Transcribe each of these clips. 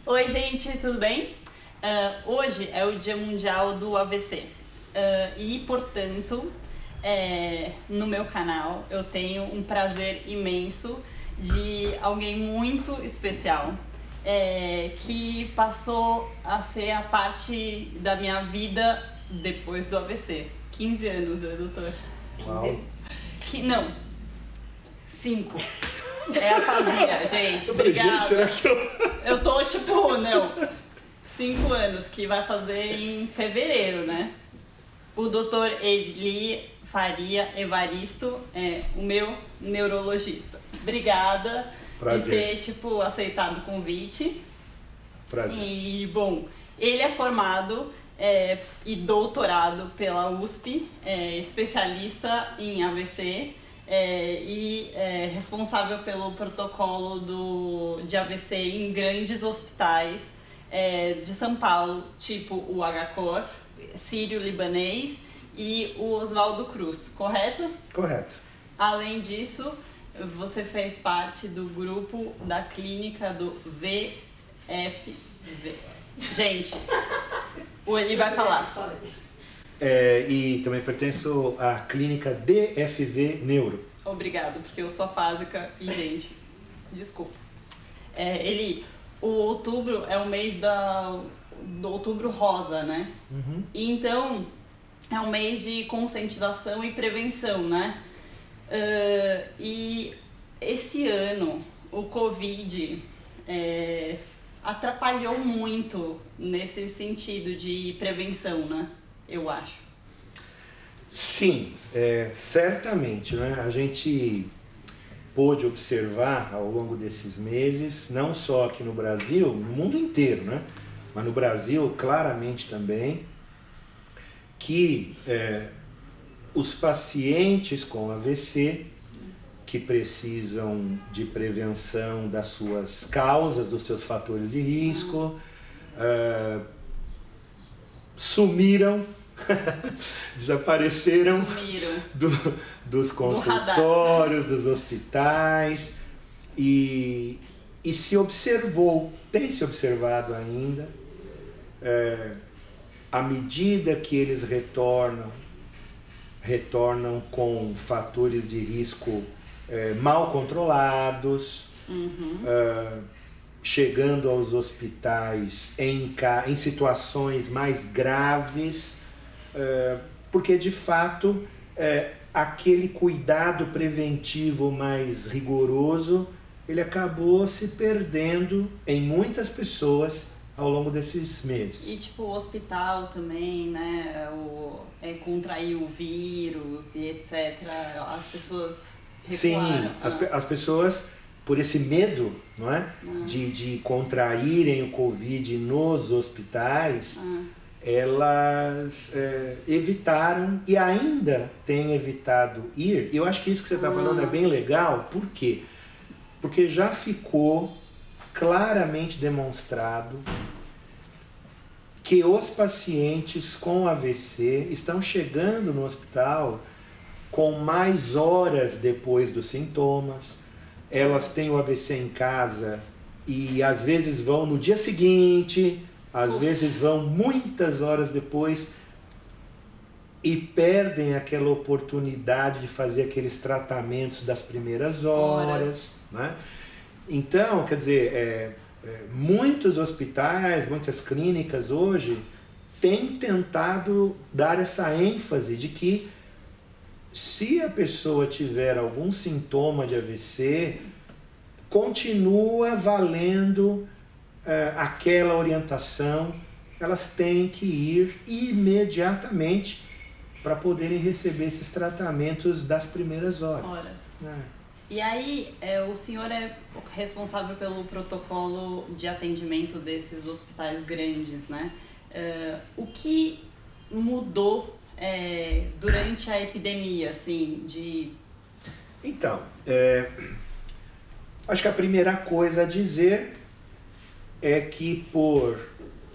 Oi, gente, tudo bem? Hoje é o Dia Mundial do AVC e, portanto, no meu canal eu tenho um prazer imenso de alguém muito especial que passou a ser a parte da minha vida depois do AVC. 15 anos, né, doutor? Uau. Não, 5. É a fazia, gente. Obrigada. Gente, será que Eu tô tipo, não, 5 anos, que vai fazer em fevereiro, né? O doutor Eli Faria Evaristo é o meu neurologista. Obrigada Prazer. de ter, aceitado o convite. Prazer. E, bom, ele é formado e doutorado pela USP, especialista em AVC, e responsável pelo protocolo de AVC em grandes hospitais de São Paulo, tipo o HCOR, Sírio-Libanês e o Oswaldo Cruz, correto? Correto. Além disso, você fez parte do grupo da clínica do VFV. Gente, ele vai falar. E também pertenço à clínica DFV Neuro. Obrigado, porque eu sou afásica e, gente, desculpa. O outubro é o mês do outubro rosa, né? Uhum. Então, é um mês de conscientização e prevenção, né? E esse ano, o Covid atrapalhou muito nesse sentido de prevenção, né? Eu acho. Sim, certamente, né? A gente pôde observar ao longo desses meses, não só aqui no Brasil, no mundo inteiro, né? Mas no Brasil, claramente também, que os pacientes com AVC, que precisam de prevenção das suas causas, dos seus fatores de risco, sumiram, desapareceram dos consultórios, dos hospitais, e se observou, tem se observado ainda, à medida que eles retornam com fatores de risco mal controlados, chegando aos hospitais em situações mais graves, porque de fato aquele cuidado preventivo mais rigoroso, ele acabou se perdendo em muitas pessoas ao longo desses meses. E o hospital também, né, contrair o vírus e etc, as pessoas recuaram. Sim, as pessoas, por esse medo, não é? De contraírem o Covid nos hospitais, elas evitaram e ainda têm evitado ir. Eu acho que isso que você está falando é bem legal. Por quê? Porque já ficou claramente demonstrado que os pacientes com AVC estão chegando no hospital com mais horas depois dos sintomas. Elas têm o AVC em casa e às vezes vão no dia seguinte, às vezes vão muitas horas depois e perdem aquela oportunidade de fazer aqueles tratamentos das primeiras horas. Né? Então, quer dizer, muitos hospitais, muitas clínicas hoje têm tentado dar essa ênfase de que se a pessoa tiver algum sintoma de AVC, continua valendo aquela orientação, elas têm que ir imediatamente para poderem receber esses tratamentos das primeiras horas. E aí, o senhor é responsável pelo protocolo de atendimento desses hospitais grandes, né? O que mudou durante a epidemia, assim, Então, acho que a primeira coisa a dizer é que por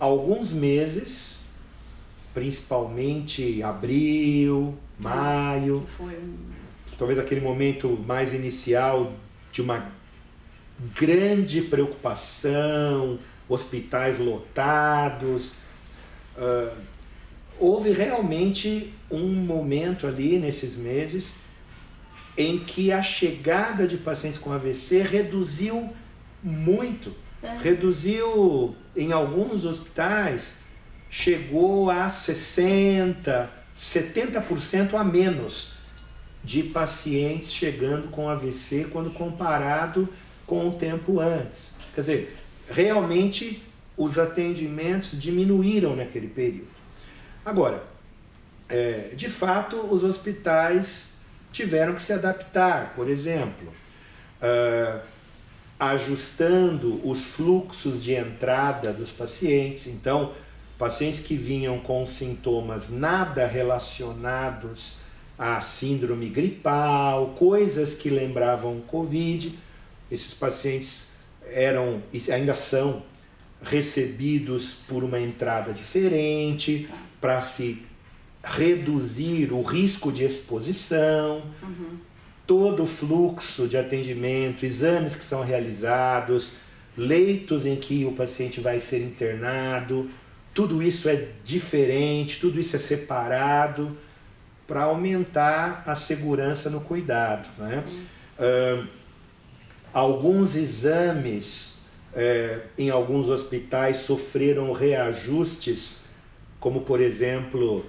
alguns meses, principalmente abril, maio, talvez aquele momento mais inicial de uma grande preocupação, hospitais lotados. Houve realmente um momento ali nesses meses em que a chegada de pacientes com AVC reduziu muito. Sério? Reduziu em alguns hospitais, chegou a 60%, 70% a menos de pacientes chegando com AVC quando comparado com o tempo antes. Quer dizer, realmente os atendimentos diminuíram naquele período. Agora, de fato, os hospitais tiveram que se adaptar, por exemplo, ajustando os fluxos de entrada dos pacientes. Então, pacientes que vinham com sintomas nada relacionados à síndrome gripal, coisas que lembravam Covid, esses pacientes eram e ainda são recebidos por uma entrada diferente para se reduzir o risco de exposição. Todo o fluxo de atendimento, exames que são realizados, leitos em que o paciente vai ser internado, tudo isso é diferente, tudo isso é separado para aumentar a segurança no cuidado, né? Alguns exames em alguns hospitais sofreram reajustes, como por exemplo,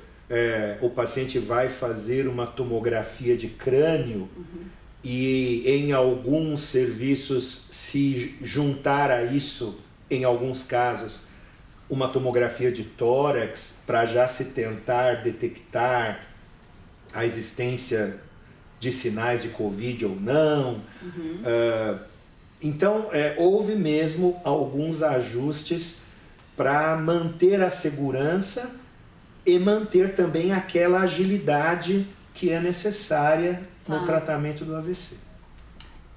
o paciente vai fazer uma tomografia de crânio e em alguns serviços se juntar a isso, em alguns casos, uma tomografia de tórax para já se tentar detectar a existência de sinais de Covid ou não. Então, houve mesmo alguns ajustes para manter a segurança e manter também aquela agilidade que é necessária no tratamento do AVC.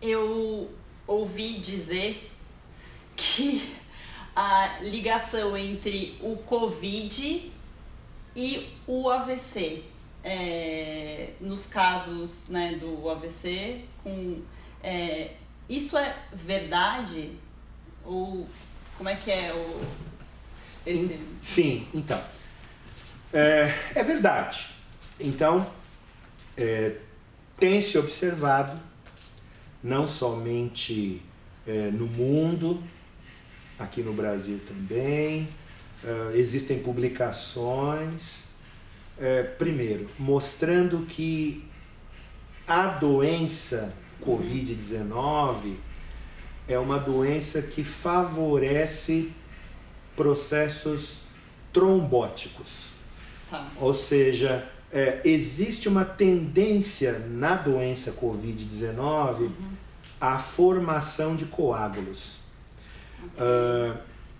Eu ouvi dizer que a ligação entre o Covid e o AVC, nos casos, né, do AVC, isso é verdade? Ou como é que é esse... Sim, então, é verdade. Então, tem se observado, não somente no mundo, aqui no Brasil também, existem publicações, primeiro, mostrando que a doença Covid-19 é uma doença que favorece processos trombóticos. Ou seja, existe uma tendência na doença Covid-19 à formação de coágulos.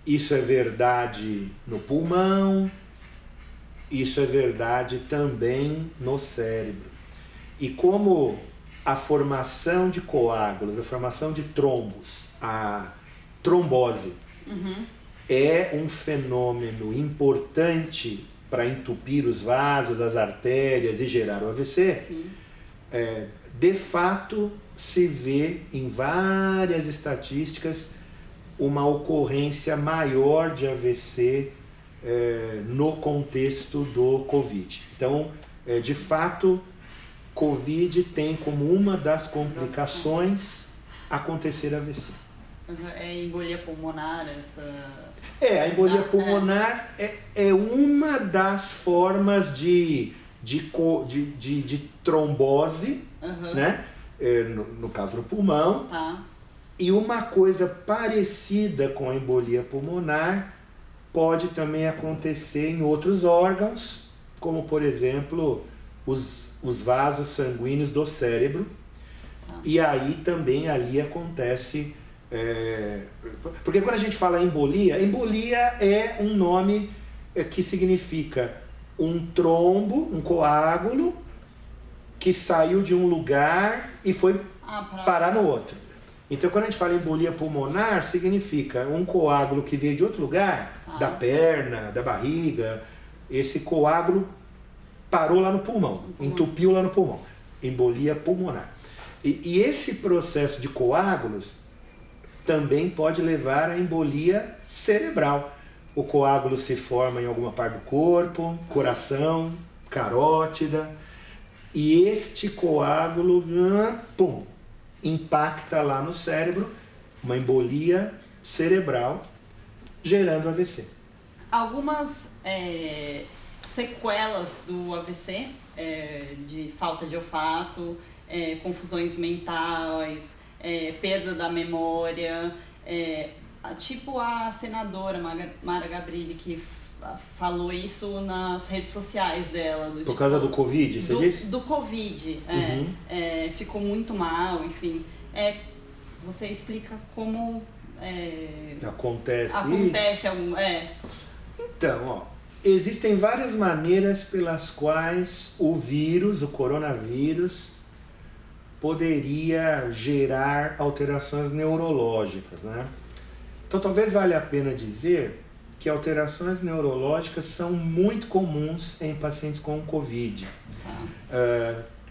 Isso é verdade no pulmão, isso é verdade também no cérebro. E como a formação de coágulos, a formação de trombos, a trombose, é um fenômeno importante para entupir os vasos, as artérias e gerar o AVC, de fato se vê em várias estatísticas uma ocorrência maior de AVC no contexto do Covid. Então, de fato, Covid tem como uma das complicações acontecer AVC. É embolia pulmonar, essa... A embolia pulmonar é uma das formas de trombose, né? No caso do pulmão. E uma coisa parecida com a embolia pulmonar pode também acontecer em outros órgãos, como por exemplo os vasos sanguíneos do cérebro. E aí também ali acontece... porque quando a gente fala embolia é um nome que significa um trombo, um coágulo que saiu de um lugar e foi parar no outro. Então quando a gente fala embolia pulmonar, significa um coágulo que veio de outro lugar, da perna, da barriga, esse coágulo parou lá no pulmão, entupiu lá no pulmão. Embolia pulmonar. E esse processo de coágulos também pode levar à embolia cerebral. O coágulo se forma em alguma parte do corpo, coração, carótida, e este coágulo, pum, impacta lá no cérebro, uma embolia cerebral, gerando AVC. Algumas sequelas do AVC, de falta de olfato, confusões mentais, perda da memória, tipo a senadora Mara Gabrilli, que falou isso nas redes sociais dela. Por causa do Covid, você disse? Do Covid, ficou muito mal, enfim. Você explica como acontece isso? Então, existem várias maneiras pelas quais o vírus, o coronavírus, poderia gerar alterações neurológicas, né? Então, talvez valha a pena dizer que alterações neurológicas são muito comuns em pacientes com Covid.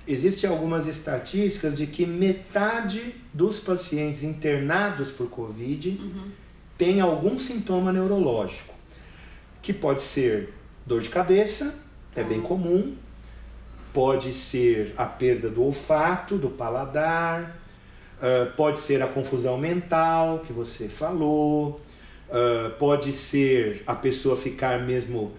Existem algumas estatísticas de que metade dos pacientes internados por Covid tem algum sintoma neurológico, que pode ser dor de cabeça, é bem comum, pode ser a perda do olfato, do paladar, pode ser a confusão mental que você falou, pode ser a pessoa ficar mesmo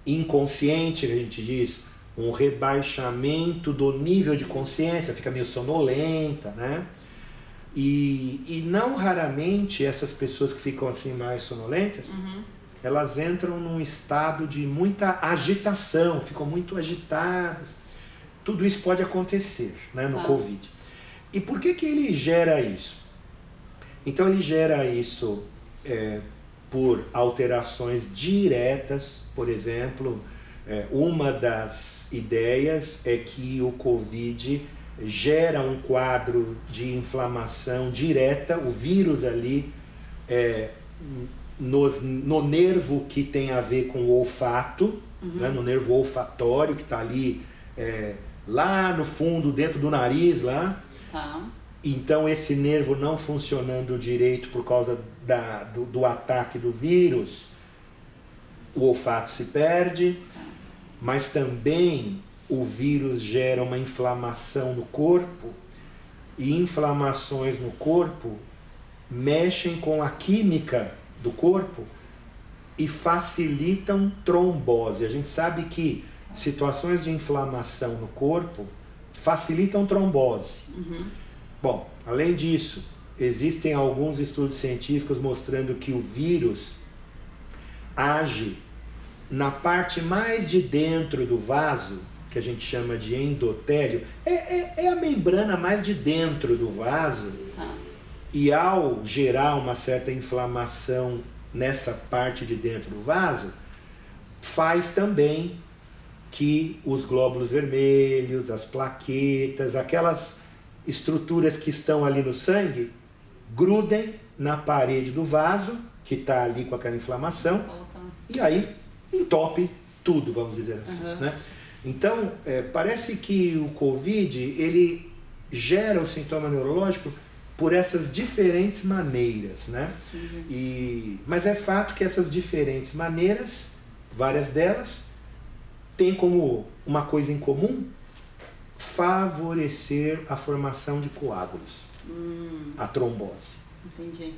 inconsciente, que a gente diz, um rebaixamento do nível de consciência, fica meio sonolenta, né? E não raramente essas pessoas que ficam assim mais sonolentas, elas entram num estado de muita agitação, ficam muito agitadas. Tudo isso pode acontecer, né, no Covid. E por que ele gera isso? Então ele gera isso por alterações diretas, por exemplo, uma das ideias é que o Covid gera um quadro de inflamação direta, o vírus ali no nervo que tem a ver com o olfato, né, no nervo olfatório que está ali lá no fundo, dentro do nariz lá. Então esse nervo não funcionando direito por causa do ataque do vírus, o olfato se perde, mas também o vírus gera uma inflamação no corpo, e inflamações no corpo mexem com a química do corpo e facilitam trombose. A gente sabe que situações de inflamação no corpo facilitam trombose. Bom, além disso, existem alguns estudos científicos mostrando que o vírus age na parte mais de dentro do vaso, que a gente chama de endotélio, é a membrana mais de dentro do vaso, e ao gerar uma certa inflamação nessa parte de dentro do vaso, faz também que os glóbulos vermelhos, as plaquetas, aquelas estruturas que estão ali no sangue, grudem na parede do vaso, que está ali com aquela inflamação, e aí entope tudo, vamos dizer assim, né? Então, parece que o Covid, ele gera o sintoma neurológico por essas diferentes maneiras, né? Mas é fato que essas diferentes maneiras, várias delas, têm como uma coisa em comum favorecer a formação de coágulos, a trombose. Entendi.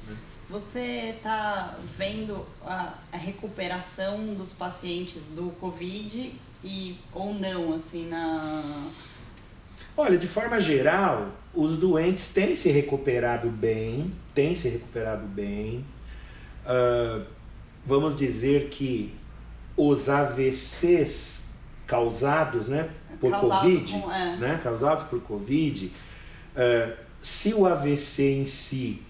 Você está vendo a recuperação dos pacientes do Covid ou não, assim, Olha, de forma geral, os doentes têm se recuperado bem, vamos dizer que os AVCs causados, né, por Covid, causados por Covid, se o AVC em si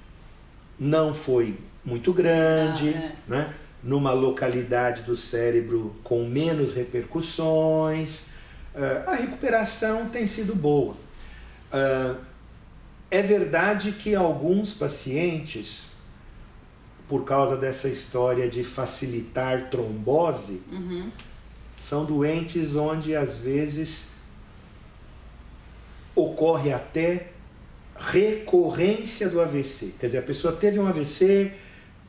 não foi muito grande, né, numa localidade do cérebro com menos repercussões, a recuperação tem sido boa. É verdade que alguns pacientes, por causa dessa história de facilitar trombose, são doentes onde às vezes ocorre até recorrência do AVC. Quer dizer, a pessoa teve um AVC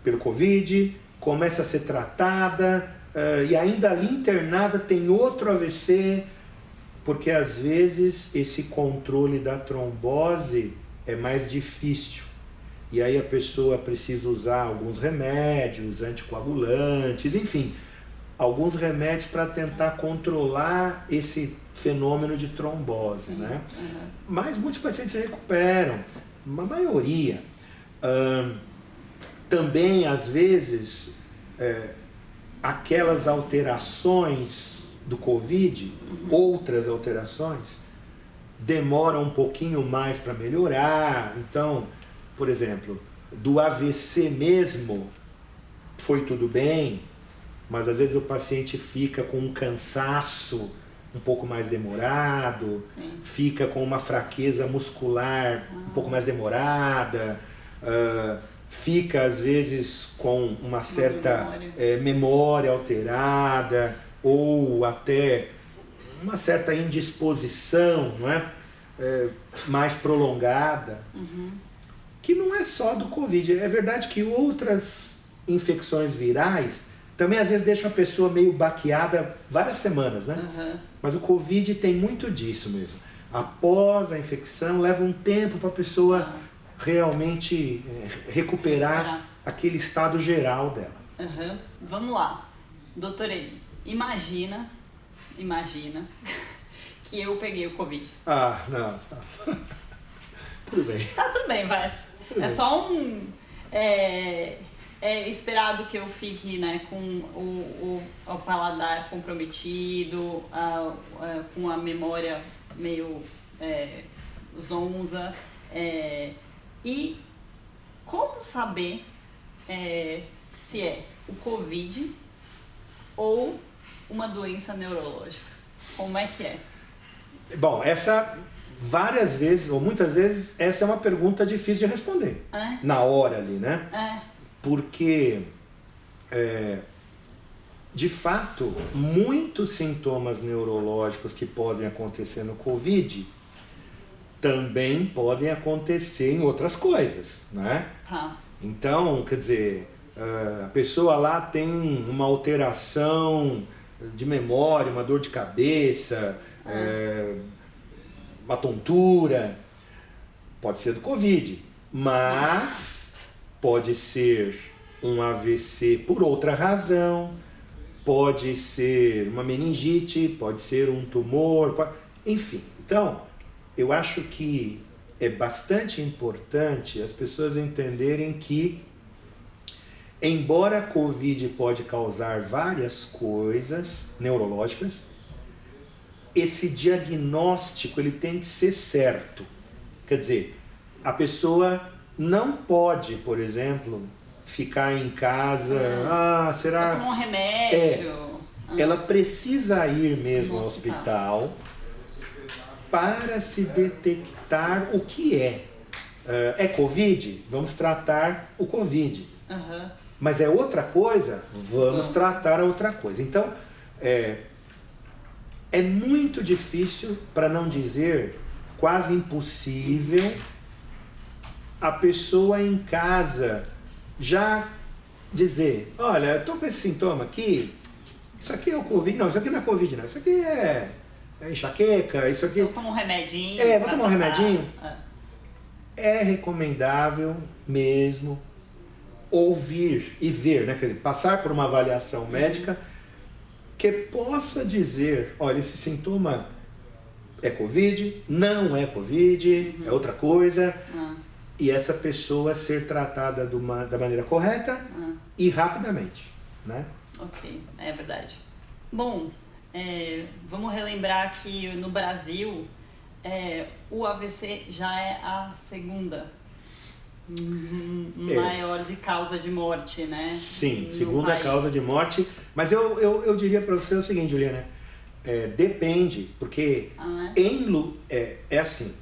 pelo Covid, começa a ser tratada, e ainda ali internada tem outro AVC, porque às vezes esse controle da trombose é mais difícil. E aí a pessoa precisa usar alguns remédios, anticoagulantes, enfim, alguns remédios para tentar controlar esse fenômeno de trombose, né? Mas muitos pacientes se recuperam, uma maioria. Também, às vezes, aquelas alterações do Covid, outras alterações, demoram um pouquinho mais para melhorar. Então, por exemplo, do AVC mesmo, foi tudo bem, mas às vezes o paciente fica com um cansaço um pouco mais demorado, fica com uma fraqueza muscular um pouco mais demorada, fica às vezes com uma certa memória alterada, ou até uma certa indisposição, não é? Mais prolongada, que não é só do Covid. É verdade que outras infecções virais também às vezes deixam a pessoa meio baqueada várias semanas, né? Mas o Covid tem muito disso mesmo. Após a infecção, leva um tempo para a pessoa realmente recuperar aquele estado geral dela. Vamos lá, doutor Eli, imagina que eu peguei o Covid. Não. Tudo bem. Tá tudo bem, vai. É só um... É esperado que eu fique, né, com o paladar comprometido, com a memória meio zonza. E como saber se é o Covid ou uma doença neurológica? Como é que é? Bom, várias vezes, ou muitas vezes, essa é uma pergunta difícil de responder. Na hora ali, né? Porque, de fato, muitos sintomas neurológicos que podem acontecer no Covid também podem acontecer em outras coisas, né? Então, quer dizer, a pessoa lá tem uma alteração de memória, uma dor de cabeça, uma tontura, pode ser do Covid, mas pode ser um AVC por outra razão, pode ser uma meningite, pode ser um tumor, enfim. Então, eu acho que é bastante importante as pessoas entenderem que, embora a Covid pode causar várias coisas neurológicas, esse diagnóstico ele tem que ser certo. Quer dizer, a pessoa não pode, por exemplo, ficar em casa, será... Tomar um remédio. Ela precisa ir mesmo ao hospital para se detectar o que é. É Covid? Vamos tratar o Covid. Mas é outra coisa? Vamos tratar a outra coisa. Então, é muito difícil, para não dizer quase impossível, a pessoa em casa já dizer, olha, eu estou com esse sintoma aqui, isso aqui é o Covid, não, isso aqui não é Covid não, isso aqui é enxaqueca, isso aqui... Vou tomar um remedinho. Vou tomar um remedinho. É recomendável mesmo ouvir e ver, né? Quer dizer, passar por uma avaliação médica que possa dizer, olha, esse sintoma é Covid, não é Covid, é outra coisa, e essa pessoa ser tratada da maneira correta e rapidamente, né? Ok, é verdade. Bom, vamos relembrar que no Brasil o AVC já é a segunda maior de causa de morte, né? Sim, segunda causa de morte. Mas eu diria para você o seguinte, Juliana, depende, porque é assim,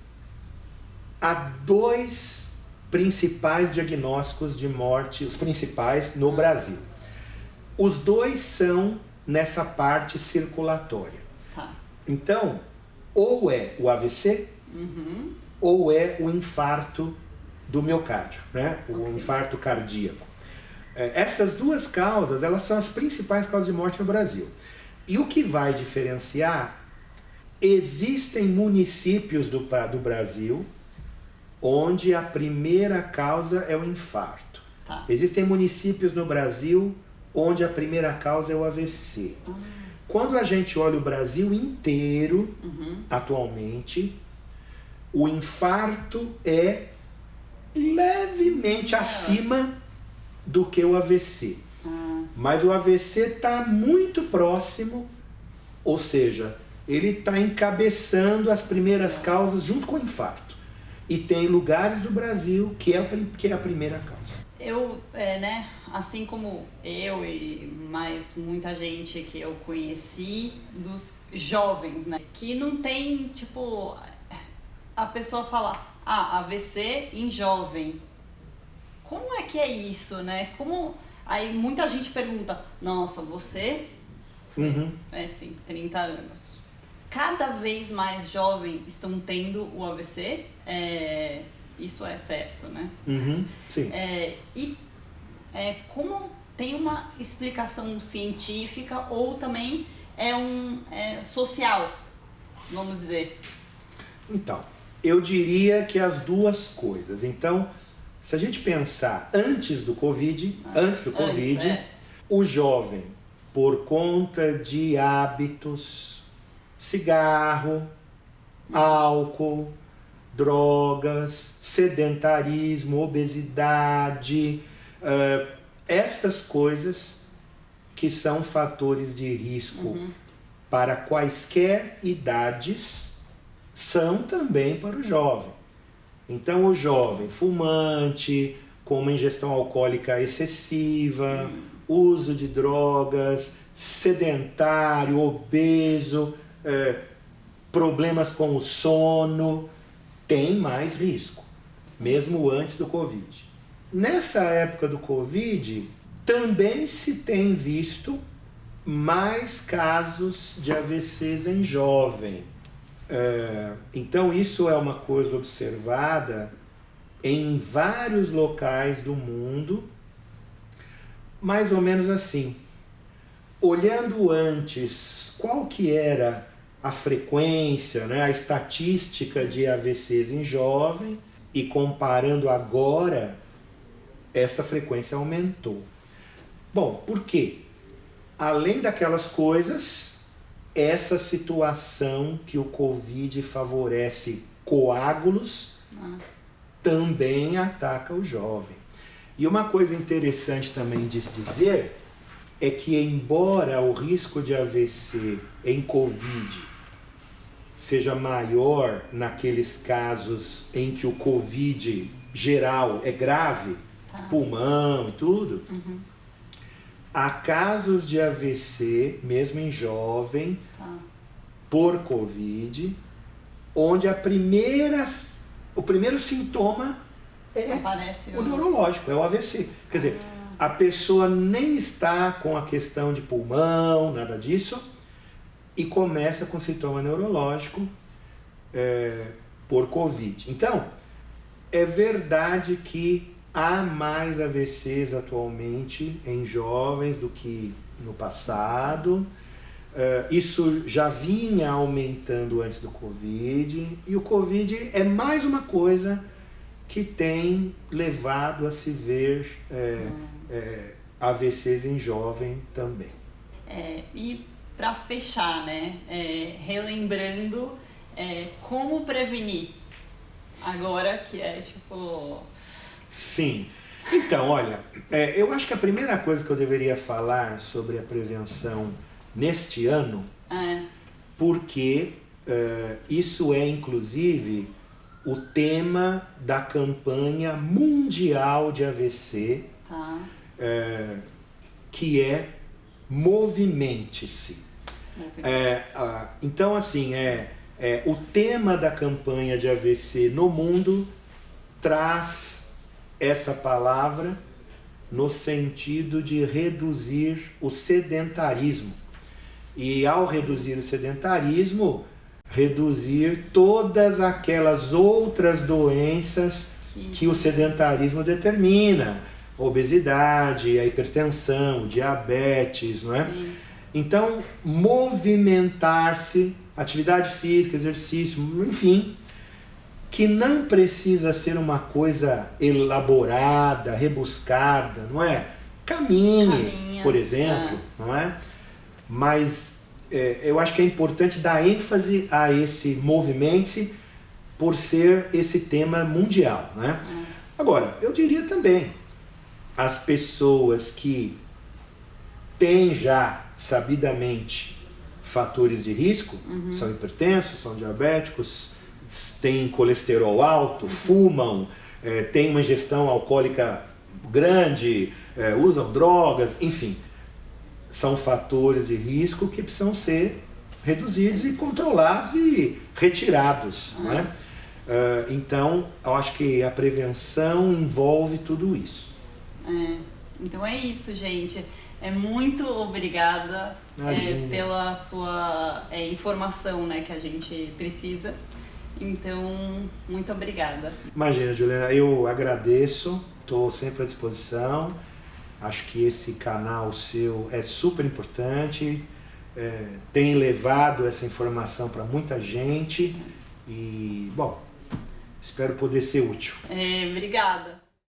há dois principais diagnósticos de morte, os principais no Brasil. Os dois são nessa parte circulatória. Então, ou é o AVC, ou é o infarto do miocárdio, né? O infarto cardíaco. Essas duas causas, elas são as principais causas de morte no Brasil. E o que vai diferenciar, existem municípios do Brasil onde a primeira causa é o infarto. Tá. Existem municípios no Brasil onde a primeira causa é o AVC. Quando a gente olha o Brasil inteiro, atualmente, o infarto é levemente acima do que o AVC. Mas o AVC está muito próximo, ou seja, ele está encabeçando as primeiras causas junto com o infarto. E tem lugares do Brasil que é a primeira causa. Né, assim como eu e mais muita gente que eu conheci, dos jovens, né, que não tem, tipo, a pessoa fala, AVC em jovem. Como é que é isso, né? Aí muita gente pergunta, nossa, você? Sim, 30 anos. Cada vez mais jovens estão tendo o AVC, isso é certo, né? Sim. Como tem uma explicação científica ou também social, vamos dizer? Então, eu diria que as duas coisas. Então, se a gente pensar antes do Covid, o jovem, por conta de hábitos, cigarro, álcool, drogas, sedentarismo, obesidade, estas coisas que são fatores de risco para quaisquer idades, são também para o jovem. Então o jovem fumante, com uma ingestão alcoólica excessiva, uso de drogas, sedentário, obeso, problemas com o sono, tem mais risco, mesmo antes do Covid. Nessa época do Covid, também se tem visto mais casos de AVCs em jovem. Então isso é uma coisa observada em vários locais do mundo, mais ou menos assim. Olhando antes qual que era a frequência, né, a estatística de AVCs em jovem, e comparando agora, essa frequência aumentou. Bom, por quê? Além daquelas coisas, essa situação que o Covid favorece coágulos também ataca o jovem. E uma coisa interessante também de se dizer é que, embora o risco de AVC em Covid seja maior naqueles casos em que o Covid geral é grave, pulmão e tudo, há casos de AVC, mesmo em jovem, por Covid, onde o primeiro sintoma é o neurológico, é o AVC. Quer dizer, a pessoa nem está com a questão de pulmão, nada disso, e começa com sintoma neurológico por Covid. Então, é verdade que há mais AVCs atualmente em jovens do que no passado. Isso já vinha aumentando antes do Covid, e o Covid é mais uma coisa que tem levado a se ver AVCs em jovem também. E para fechar, né, relembrando como prevenir agora que é tipo... Sim. Então, olha, eu acho que a primeira coisa que eu deveria falar sobre a prevenção neste ano, porque isso é inclusive o tema da campanha mundial de AVC, que é Movimente-se. Então, assim, o tema da campanha de AVC no mundo traz essa palavra no sentido de reduzir o sedentarismo. E ao reduzir o sedentarismo, reduzir todas aquelas outras doenças que o sedentarismo determina. Obesidade, a hipertensão, o diabetes, não é? Então, movimentar-se, atividade física, exercício, enfim, que não precisa ser uma coisa elaborada, rebuscada, não é? Caminhe, por exemplo, não é? Mas eu acho que é importante dar ênfase a esse movimento-se por ser esse tema mundial, né? Agora, eu diria também, as pessoas que têm já sabidamente fatores de risco, são hipertensos, são diabéticos, têm colesterol alto, fumam, têm uma ingestão alcoólica grande, usam drogas, enfim, são fatores de risco que precisam ser reduzidos e controlados e retirados, né? Então, eu acho que a prevenção envolve tudo isso. Então é isso, gente. Muito obrigada pela sua informação, né, que a gente precisa. Então, muito obrigada. Imagina, Juliana, eu agradeço, estou sempre à disposição. Acho que esse canal seu é super importante, tem levado essa informação para muita gente e, bom, espero poder ser útil. Obrigada.